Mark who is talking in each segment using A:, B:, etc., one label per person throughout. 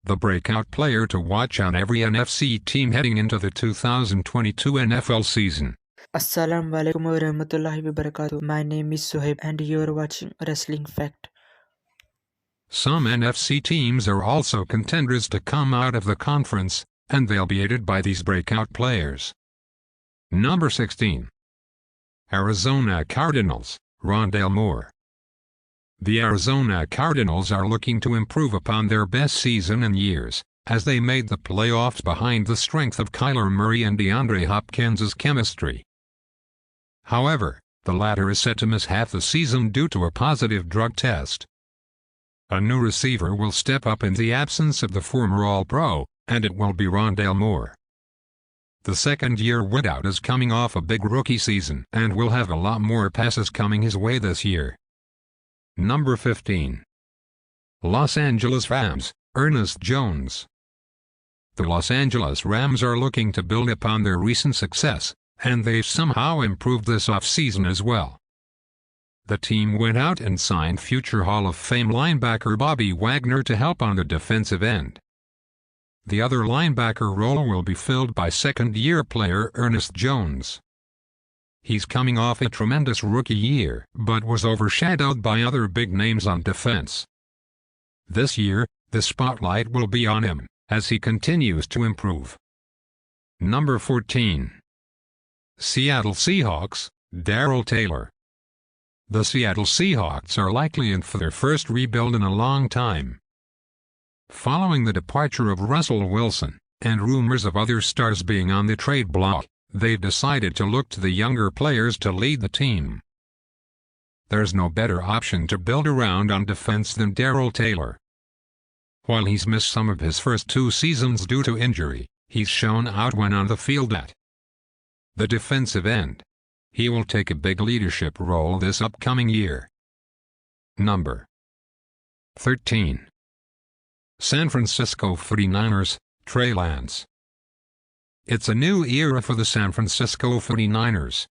A: the breakout player to watch on every NFC team heading into the 2022 NFL season.
B: Assalamualaikum warahmatullahi wabarakatuh. My name is Suhaib and you're watching Wrestling Fact.
A: Some NFC teams are also contenders to come out of the conference, and they'll be aided by these breakout players. Number 16. Arizona Cardinals, Rondale Moore. The Arizona Cardinals are looking to improve upon their best season in years, as they made the playoffs behind the strength of Kyler Murray and DeAndre Hopkins' chemistry. However, the latter is set to miss half the season due to a positive drug test. A new receiver will step up in the absence of the former All-Pro, and it will be Rondale Moore. The second-year wideout is coming off a big rookie season and will have a lot more passes coming his way this year. Number 15. Los Angeles Rams, Ernest Jones. The Los Angeles Rams are looking to build upon their recent success, and they've somehow improved this offseason as well. The team went out and signed future Hall of Fame linebacker Bobby Wagner to help on the defensive end. The other linebacker role will be filled by second-year player Ernest Jones. He's coming off a tremendous rookie year, but was overshadowed by other big names on defense. This year, the spotlight will be on him, as he continues to improve. Number 14. Seattle Seahawks, Darrell Taylor. The Seattle Seahawks are likely in for their first rebuild in a long time. Following the departure of Russell Wilson, and rumors of other stars being on the trade block, they've decided to look to the younger players to lead the team. There's no better option to build around on defense than Darrell Taylor. While he's missed some of his first 2 seasons due to injury, he's shown out when on the field at the defensive end. He will take a big leadership role this upcoming year. Number 13. San Francisco 49ers, Trey Lance. It's a new era for the San Francisco 49ers.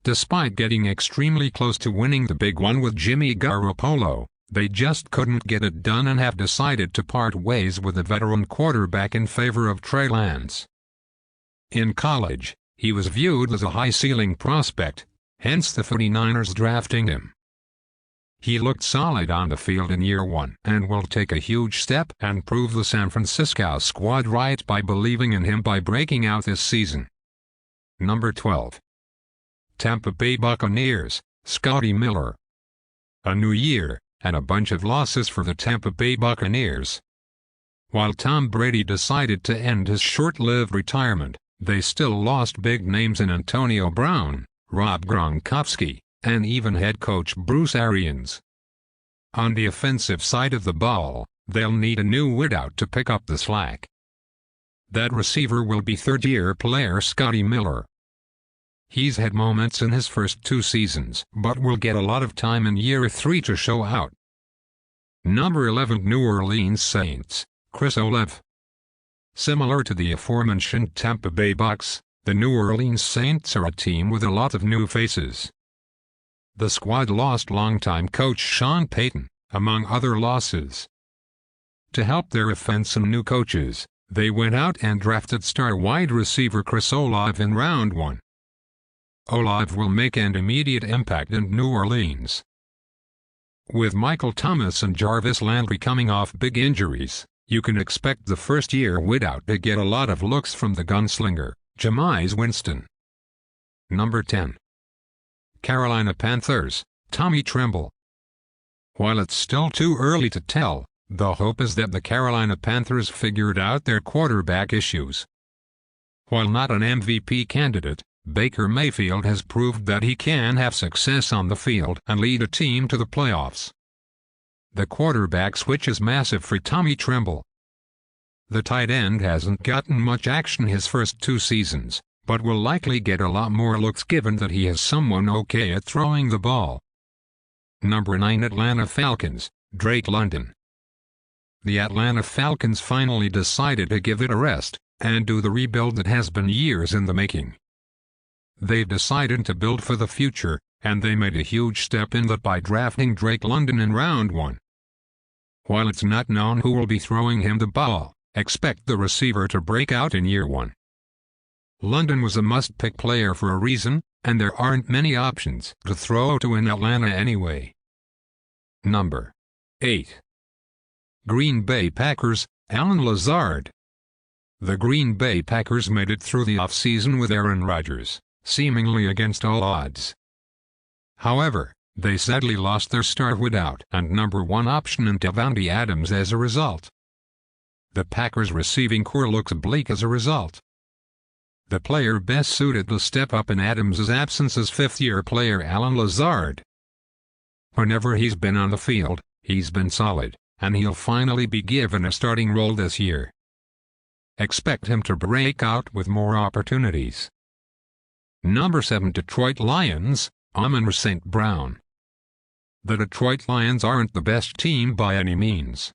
A: Despite getting extremely close to winning the big one with Jimmy Garoppolo, they just couldn't get it done and have decided to part ways with the veteran quarterback in favor of Trey Lance. In college, he was viewed as a high-ceiling prospect, hence the 49ers drafting him. He looked solid on the field in year 1 and will take a huge step and prove the San Francisco squad right by believing in him by breaking out this season. Number 12. Tampa Bay Buccaneers, Scotty Miller. A new year, and a bunch of losses for the Tampa Bay Buccaneers. While Tom Brady decided to end his short-lived retirement, they still lost big names in Antonio Brown, Rob Gronkowski, and even head coach Bruce Arians. On the offensive side of the ball, they'll need a new wideout to pick up the slack. That receiver will be third-year player Scotty Miller. He's had moments in his first 2 seasons, but will get a lot of time in year 3 to show out. Number 11 New Orleans Saints, Chris Olave. Similar to the aforementioned Tampa Bay Bucs, the New Orleans Saints are a team with a lot of new faces. The squad lost longtime coach Sean Payton, among other losses. To help their offense and new coaches, they went out and drafted star wide receiver Chris Olave in round 1. Olave will make an immediate impact in New Orleans. With Michael Thomas and Jarvis Landry coming off big injuries, you can expect the first-year wideout to get a lot of looks from the gunslinger, Jameis Winston. Number 10. Carolina Panthers, Tommy Tremble. While it's still too early to tell, the hope is that the Carolina Panthers figured out their quarterback issues. While not an MVP candidate, Baker Mayfield has proved that he can have success on the field and lead a team to the playoffs. The quarterback switch is massive for Tommy Tremble. The tight end hasn't gotten much action his first 2 seasons, but will likely get a lot more looks given that he has someone okay at throwing the ball. Number 9 Atlanta Falcons, Drake London. The Atlanta Falcons finally decided to give it a rest, and do the rebuild that has been years in the making. They've decided to build for the future, and they made a huge step in that by drafting Drake London in round 1. While it's not known who will be throwing him the ball, expect the receiver to break out in year one. London was a must-pick player for a reason, and there aren't many options to throw to in Atlanta anyway. Number 8. Green Bay Packers, Allen Lazard. The Green Bay Packers made it through the offseason with Aaron Rodgers, seemingly against all odds. However, they sadly lost their star wideout and number one option in Davante Adams as a result. The Packers' receiving core looks bleak as a result. The player best suited to step up in Adams' absence is fifth-year player Allen Lazard. Whenever he's been on the field, he's been solid, and he'll finally be given a starting role this year. Expect him to break out with more opportunities. Number 7. Detroit Lions, Amon-Ra St. Brown. The Detroit Lions aren't the best team by any means.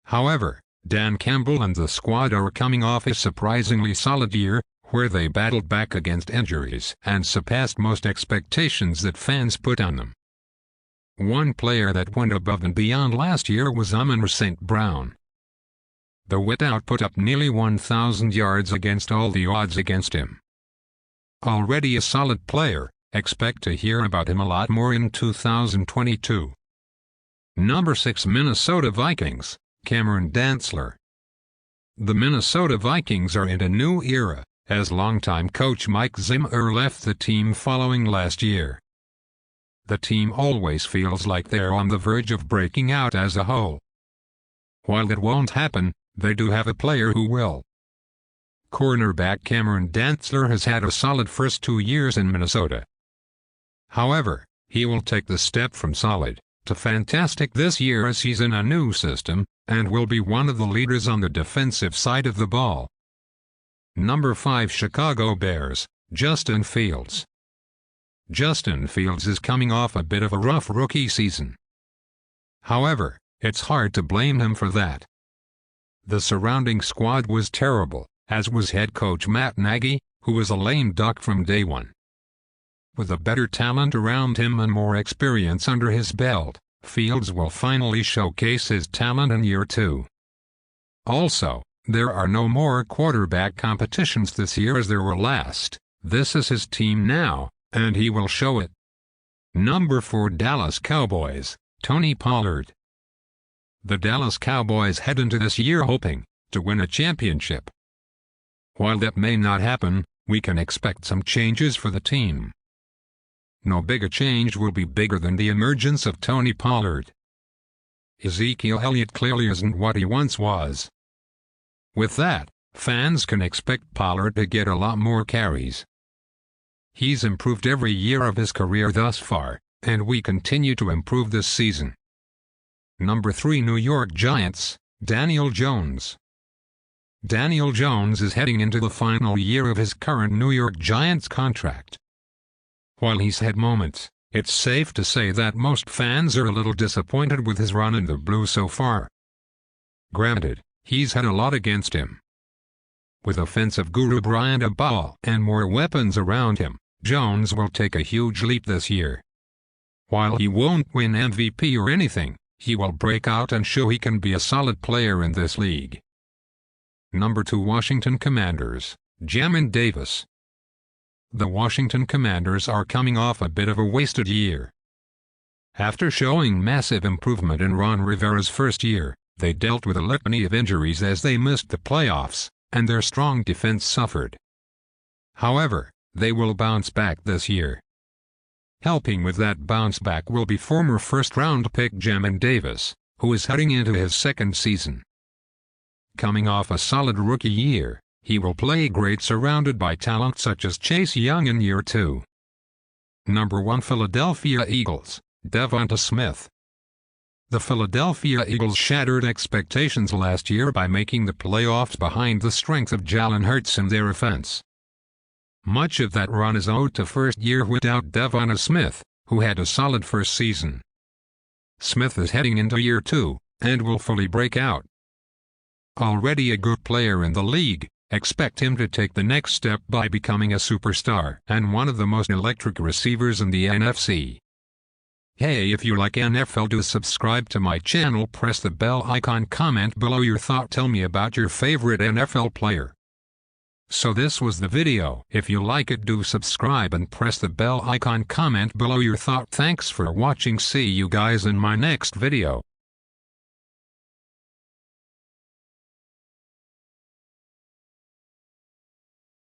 A: However, Dan Campbell and the squad are coming off a surprisingly solid year, where they battled back against injuries and surpassed most expectations that fans put on them. One player that went above and beyond last year was Amon-Ra St. Brown. The wideout put up nearly 1,000 yards against all the odds against him. Already a solid player, expect to hear about him a lot more in 2022. Number 6. Minnesota Vikings, Cameron Dantzler. The Minnesota Vikings are in a new era, as longtime coach Mike Zimmer left the team following last year. The team always feels like they're on the verge of breaking out as a whole. While that won't happen, they do have a player who will. Cornerback Cameron Dantzler has had a solid first 2 years in Minnesota. However, he will take the step from solid to fantastic this year as he's in a new system, and will be one of the leaders on the defensive side of the ball. Number 5. Chicago Bears, Justin Fields. Justin Fields is coming off a bit of a rough rookie season. However, it's hard to blame him for that. The surrounding squad was terrible, as was head coach Matt Nagy, who was a lame duck from day one. With a better talent around him and more experience under his belt, Fields will finally showcase his talent in year 2. Also, there are no more quarterback competitions this year as there were last. This is his team now, and he will show it. Number 4. Dallas Cowboys, Tony Pollard. The Dallas Cowboys head into this year hoping to win a championship. While that may not happen, we can expect some changes for the team. No bigger change will be bigger than the emergence of Tony Pollard. Ezekiel Elliott clearly isn't what he once was. With that, fans can expect Pollard to get a lot more carries. He's improved every year of his career thus far, and we continue to improve this season. Number 3. New York Giants, Daniel Jones. Daniel Jones is heading into the final year of his current New York Giants contract. While he's had moments, it's safe to say that most fans are a little disappointed with his run in the blue so far. Granted, he's had a lot against him. With offensive guru Brian Daboll and more weapons around him, Jones will take a huge leap this year. While he won't win MVP or anything, he will break out and show he can be a solid player in this league. Number 2. Washington Commanders, Jamin Davis. The Washington Commanders are coming off a bit of a wasted year. After showing massive improvement in Ron Rivera's first year, they dealt with a litany of injuries as they missed the playoffs, and their strong defense suffered. However, they will bounce back this year. Helping with that bounce back will be former first-round pick Jamin Davis, who is heading into his second season. Coming off a solid rookie year, he will play great surrounded by talent such as Chase Young in year 2. Number 1. Philadelphia Eagles, Devonta Smith. The Philadelphia Eagles shattered expectations last year by making the playoffs behind the strength of Jalen Hurts in their offense. Much of that run is owed to first-year wideout Devonta Smith, who had a solid first season. Smith is heading into year 2, and will fully break out. Already a good player in the league, expect him to take the next step by becoming a superstar and one of the most electric receivers in the NFC. Hey, if you like NFL, do subscribe to my channel, press the bell icon, comment below your thought, tell me about your favorite NFL player. So this was the video. If you like it, do subscribe and press the bell icon, comment below your thought. Thanks for watching. See you guys in my next video.